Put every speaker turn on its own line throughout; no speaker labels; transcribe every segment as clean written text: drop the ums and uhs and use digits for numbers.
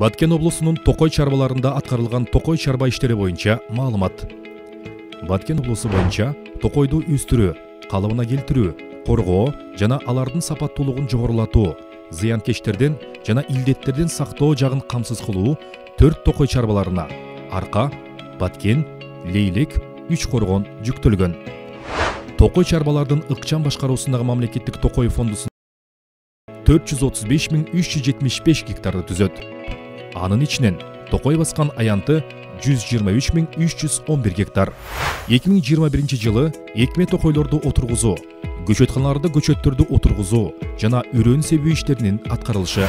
Баткен облусунун Токой чарбаларында аткарылган Токой чарба иштери боюнча маалымат. Баткен облусу боюнча токойду өстүрүү, калыбына келтирүү, коргоо жана алардын сапаттуулугун жогорулатуу, зыянкечтерден жана илдеттерден сактоо жагын камсыз кылуу 4 токой чарбаларына Арка, Баткен, Лейлек, Үч Коргон жүктөлгөн. Токой чарбалардын ыкчам башкаруусундагы мамлекеттик токой фондусу 435.375 гектарды түзөт. Анын ичинен токой баскан аянты 123.311 гектар. 2021 жылы экме токойлорду отургузуу, көчөтканаларда көчөттөрдү отургузуу жана үрөн себүү иштеринин аткарылышы.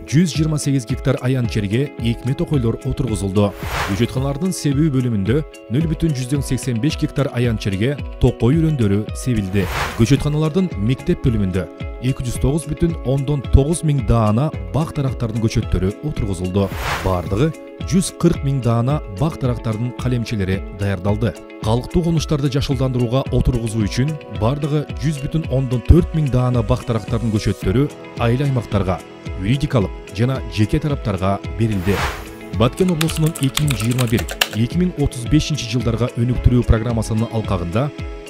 128 гектар аян жерге экме токойлор отургузулду. Көчөтканалардын себүү бөлүмүндө 0,85 гектар аян жерге токой үрөндөрү себилди. Көчөтканалардын мектеп бөлүмүндө 209,9 миң даана бак дарактардын көчөттөрү отургузулду. Бардыгы 140 миң даана бак дарактардын калемчелери даярдалды. Калктуу конуштарды жашылдандырууга отургузуу үчүн бардыгы 100,4 миң даана бак дарактардын көчөттөрү айыл аймактарга, юридикалык жана жеке тараптарга берилди. Баткен облусунун 2021-2035 жылдарга өнүктүрүү программасынын алкагында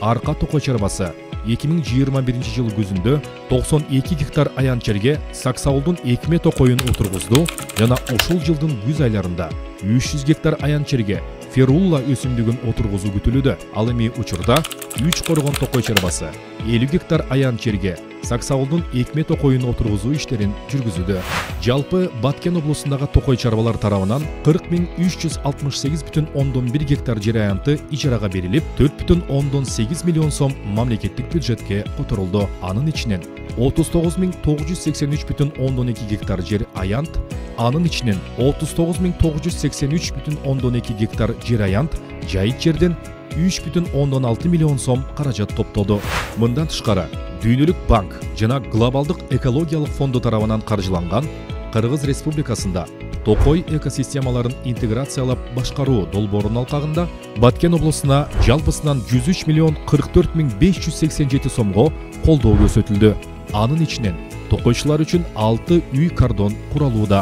Арка токой чарбасы 2021 жыл күзүндө 92 гектар аян жерге саксаулдун экме токойун отургузду жана ушул жылдын күз айларында 300 гектар аян жерге ферулла өсүмдүгүн отургузуу күтүлүүдө. Ал эми учурда Үч Коргон токой чарбасы 50 гектар аян жерге саксаулдун экме токойун отургузуу иштерин жүргүзүүдө. Жалпы Баткен облусундагы токой чарбалар тарабынан 40.368,1 гектар жер аянты ижарага берилип, 4,8 миллион сом мамлекеттик бюджетке которулду. Анын ичинен 39.983,2 гектар жер аянт, анын ичинен 39.983,2 гектар жер аянт жайыт жерден 3,6 миллион сом каражат топтолду. Мындан тышкары, Дүйнөлүк банк жана глобалдык экологиялык фонду тарабынан каржыланган Кыргыз Республикасында токой экосистемаларын интеграциялап башкаруу долбоорунун алкагында Баткен облусуна жалпысынан 103,44,587 сомго колдоо көрсөтүлдү. Анын ичинен токойчулар үчүн 6 үй кордон куралууда.